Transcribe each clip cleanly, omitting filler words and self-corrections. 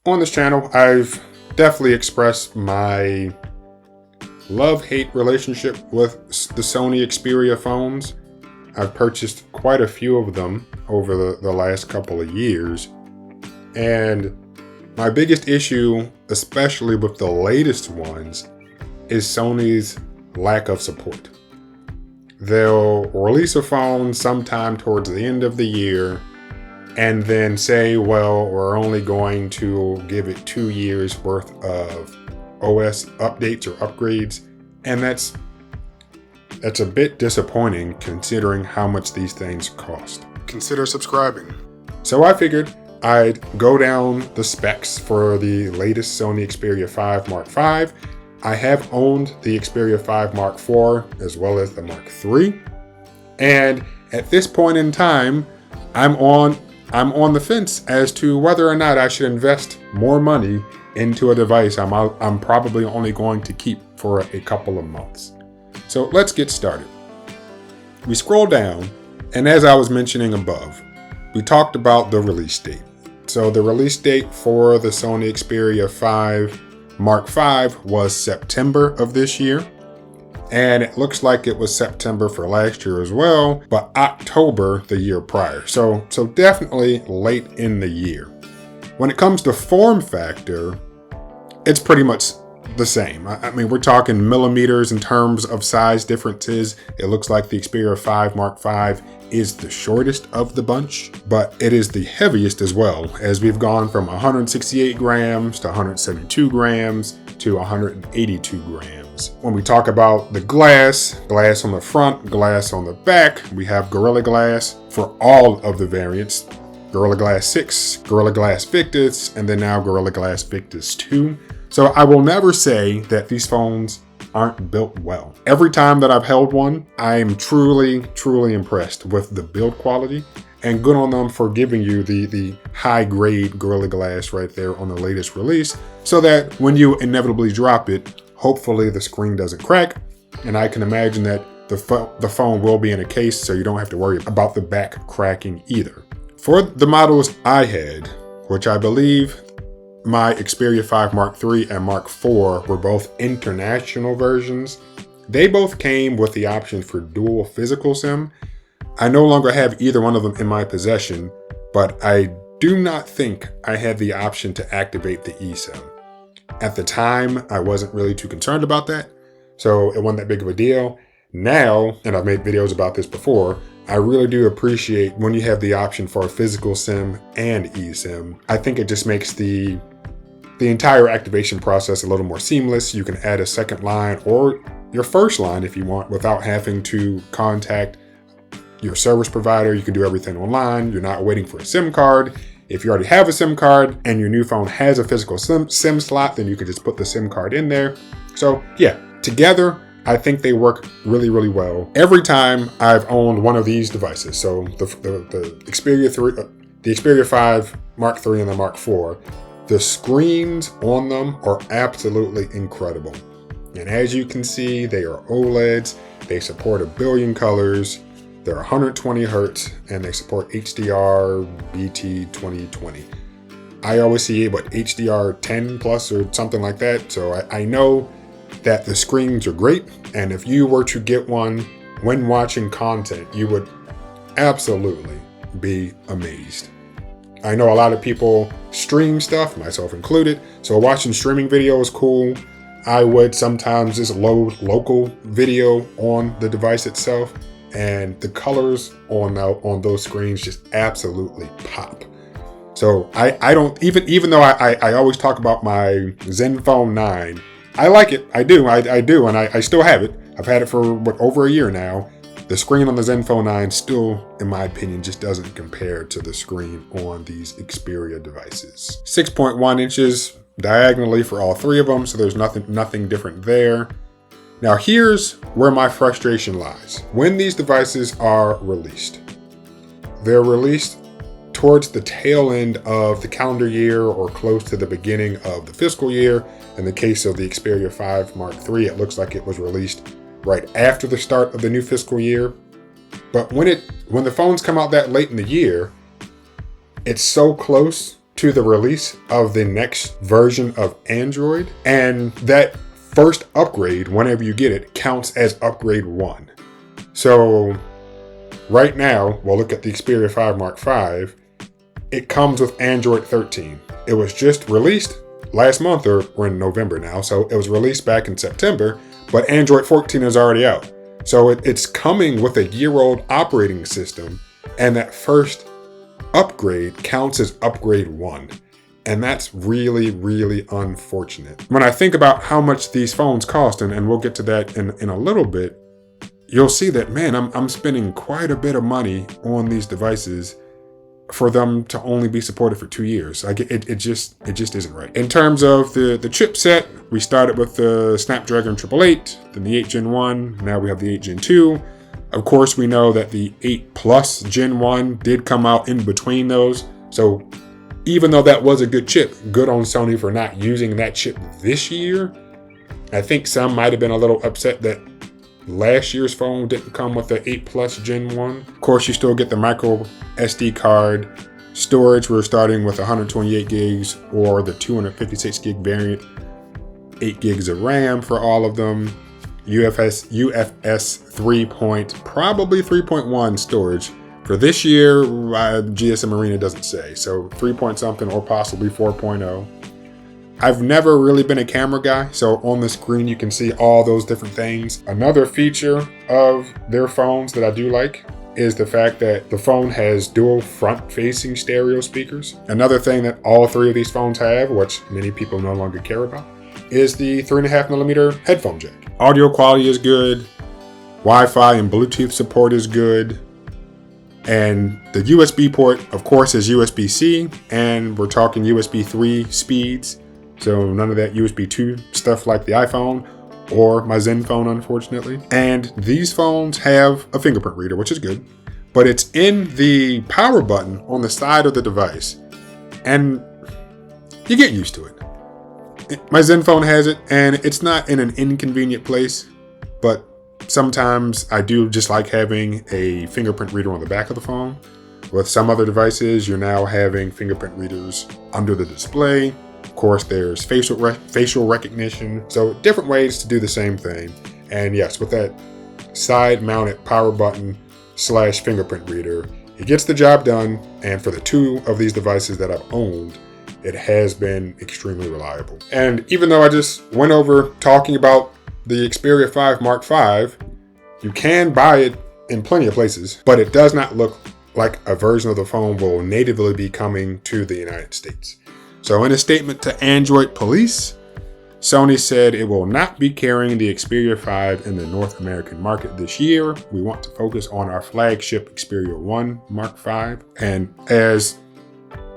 On this channel, I've definitely expressed my love-hate relationship with the Sony Xperia phones. I've purchased quite a few of them over the last couple of years. And my biggest issue, especially with the latest ones, is Sony's lack of support. They'll release a phone sometime towards the end of the year and then say, well, we're only going to give it 2 years worth of OS updates or upgrades. And that's a bit disappointing considering how much these things cost. Consider subscribing. So I figured I'd go down the specs for the latest Sony Xperia 5 Mark V. I have owned the Xperia 5 Mark IV as well as the Mark III. And at this point in time, I'm on the fence as to whether or not I should invest more money into a device I'm probably only going to keep for a couple of months. So let's get started. We scroll down, and as I was mentioning above, we talked about the release date. So the release date for the Sony Xperia 5 Mark V was September of this year. And it looks like it was September for last year as well, but October the year prior. So definitely late in the year. When it comes to form factor, it's pretty much the same. I mean, we're talking millimeters in terms of size differences. It looks like the Xperia 5 Mark V is the shortest of the bunch, but it is the heaviest as well, as we've gone from 168 grams to 172 grams to 182 grams. When we talk about the glass on the front, glass on the back, we have Gorilla Glass for all of the variants. Gorilla Glass 6, Gorilla Glass Victus, and then now Gorilla Glass Victus 2. So I will never say that these phones aren't built well. Every time that I've held one, I am truly impressed with the build quality, and good on them for giving you the high grade Gorilla Glass right there on the latest release, so that when you inevitably drop it, hopefully the screen doesn't crack. And I can imagine that the phone will be in a case, so you don't have to worry about the back cracking either. For the models I had, which I believe my Xperia 5 Mark III and Mark IV were both international versions, they both came with the option for dual physical SIM. I no longer have either one of them in my possession, but I do not think I had the option to activate the eSIM. At the time, I wasn't really too concerned about that, so it wasn't that big of a deal. Now, and I've made videos about this before, I really do appreciate when you have the option for a physical SIM and eSIM. I think it just makes the entire activation process a little more seamless. You can add a second line or your first line if you want without having to contact your service provider. You can do everything online. You're not waiting for a SIM card. If you already have a SIM card and your new phone has a physical SIM slot, then you can just put the SIM card in there. So yeah, together, I think they work really well. Every time I've owned one of these devices, so the Xperia 3, the Xperia 5 Mark III and the Mark IV, the screens on them are absolutely incredible. And as you can see, they are OLEDs. They support 1 billion colors. They're 120 Hertz, and they support HDR BT 2020. I always see HDR 10 plus or something like that. So I know that the screens are great. And if you were to get one when watching content, you would absolutely be amazed. I know a lot of people stream stuff, myself included. So watching streaming video is cool. I would sometimes just load local video on the device itself, and the colors on those screens just absolutely pop. So I don't, even though I always talk about my Zenfone 9, I like it. I do, and I still have it. I've had it for over a year now. The screen on the Zenfone 9 still, in my opinion, just doesn't compare to the screen on these Xperia devices. 6.1 inches diagonally for all three of them, so there's nothing different there. Now here's where my frustration lies. When these devices are released, they're released towards the tail end of the calendar year or close to the beginning of the fiscal year. In the case of the Xperia 5 Mark III, it looks like it was released right after the start of the new fiscal year. But when the phones come out that late in the year, it's so close to the release of the next version of Android. And that first upgrade, whenever you get it, counts as upgrade 1. So right now, we'll look at the Xperia 5 Mark V. It comes with Android 13. It was just released last month, or we're in November now, so it was released back in September, but Android 14 is already out. So it's coming with a year-old operating system, and that first upgrade counts as upgrade 1. And that's really, really unfortunate. When I think about how much these phones cost, and we'll get to that in a little bit, you'll see that, man, I'm spending quite a bit of money on these devices for them to only be supported for 2 years. Like it just isn't right. In terms of the chipset, we started with the Snapdragon 888, then the 8 Gen 1, now we have the 8 Gen 2. Of course, we know that the 8 Plus Gen 1 did come out in between those. So even though that was a good chip, good on Sony for not using that chip this year. I think some might have been a little upset that last year's phone didn't come with the 8 Plus Gen 1. Of course, you still get the micro SD card. Storage, we're starting with 128 gigs or the 256 gig variant. 8 gigs of RAM for all of them. UFS 3.1 storage. For this year, GSM Arena doesn't say. So 3 point something or possibly 4.0. I've never really been a camera guy, so on the screen you can see all those different things. Another feature of their phones that I do like is the fact that the phone has dual front-facing stereo speakers. Another thing that all 3 of these phones have, which many people no longer care about, is the 3.5mm headphone jack. Audio quality is good, Wi-Fi and Bluetooth support is good, and the USB port, of course, is USB-C, and we're talking USB 3 speeds. So none of that USB 2 stuff like the iPhone or my Zen phone, unfortunately. And these phones have a fingerprint reader, which is good, but it's in the power button on the side of the device. And you get used to it. My Zen phone has it, and it's not in an inconvenient place, but sometimes I do just like having a fingerprint reader on the back of the phone. With some other devices, you're now having fingerprint readers under the display. Of course, there's facial recognition, so different ways to do the same thing. And yes, with that side-mounted power button / fingerprint reader, it gets the job done. And for the 2 of these devices that I've owned, it has been extremely reliable. And even though I just went over talking about the Xperia 5 Mark V, you can buy it in plenty of places, but it does not look like a version of the phone will natively be coming to the United States. So in a statement to Android Police, Sony said it will not be carrying the Xperia 5 in the North American market this year. We want to focus on our flagship Xperia 1 Mark V. And as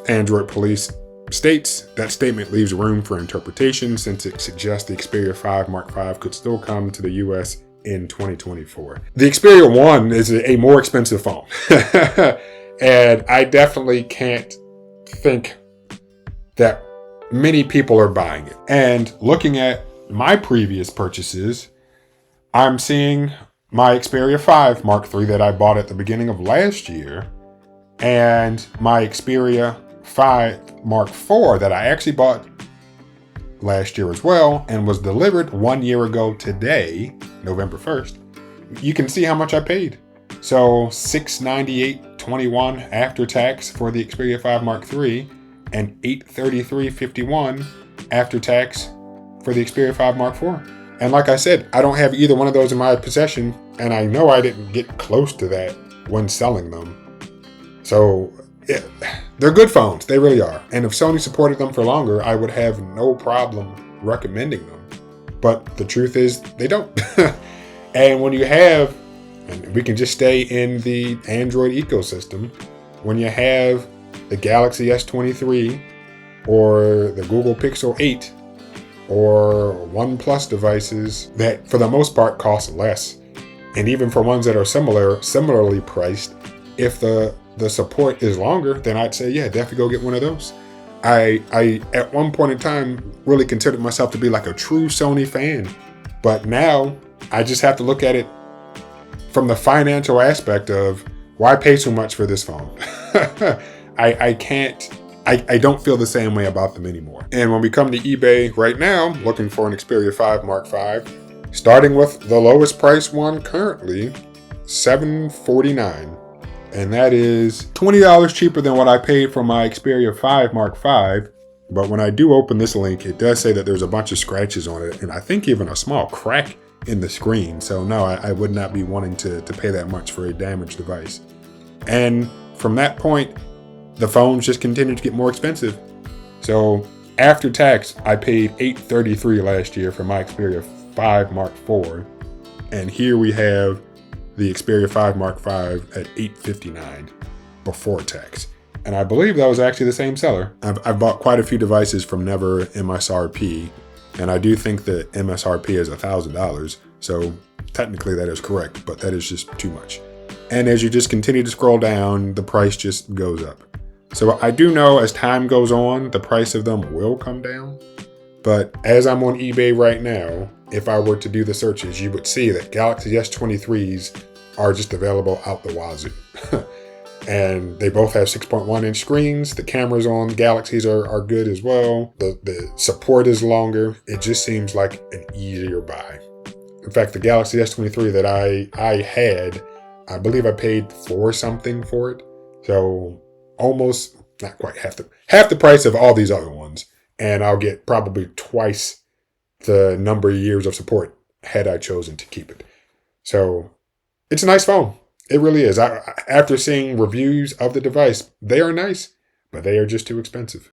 Android Police states, that statement leaves room for interpretation since it suggests the Xperia 5 Mark V could still come to the US in 2024. The Xperia 1 is a more expensive phone. And I definitely can't think that many people are buying it. And looking at my previous purchases, I'm seeing my Xperia 5 Mark III that I bought at the beginning of last year, and my Xperia 5 Mark IV that I actually bought last year as well and was delivered 1 year ago today, November 1st. You can see how much I paid. So $698.21 after tax for the Xperia 5 Mark III and $833.51 after tax for the Xperia 5 Mark IV. And like I said, I don't have either one of those in my possession, and I know I didn't get close to that when selling them. So they're good phones, they really are. And if Sony supported them for longer, I would have no problem recommending them. But the truth is, they don't. And when you have, and we can just stay in the Android ecosystem, when you have the Galaxy S23 or the Google Pixel 8 or OnePlus devices that for the most part cost less, and even for ones that are similarly priced, if the support is longer, then I'd say, yeah, definitely go get one of those. I at one point in time really considered myself to be like a true Sony fan, but now I just have to look at it from the financial aspect of why pay so much for this phone. I I don't feel the same way about them anymore. And when we come to eBay right now, looking for an Xperia 5 Mark V, starting with the lowest price one currently, $749. And that is $20 cheaper than what I paid for my Xperia 5 Mark V. But when I do open this link, it does say that there's a bunch of scratches on it, and I think even a small crack in the screen. So no, I would not be wanting to pay that much for a damaged device. And from that point, the phones just continued to get more expensive. So after tax, I paid $833 last year for my Xperia 5 Mark IV. And here we have the Xperia 5 Mark V at $859 before tax. And I believe that was actually the same seller. I've bought quite a few devices from Never MSRP, and I do think that MSRP is $1,000. So technically that is correct, but that is just too much. And as you just continue to scroll down, the price just goes up. So I do know as time goes on, the price of them will come down. But as I'm on eBay right now, if I were to do the searches, you would see that Galaxy S23s are just available out the wazoo. And they both have 6.1-inch screens. The cameras on Galaxies are good as well. The support is longer. It just seems like an easier buy. In fact, the Galaxy S23 that I had, I believe I paid $4 something for it. So almost, not quite half the price of all these other ones. And I'll get probably twice the number of years of support had I chosen to keep it. So it's a nice phone. It really is. After seeing reviews of the device, they are nice, but they are just too expensive.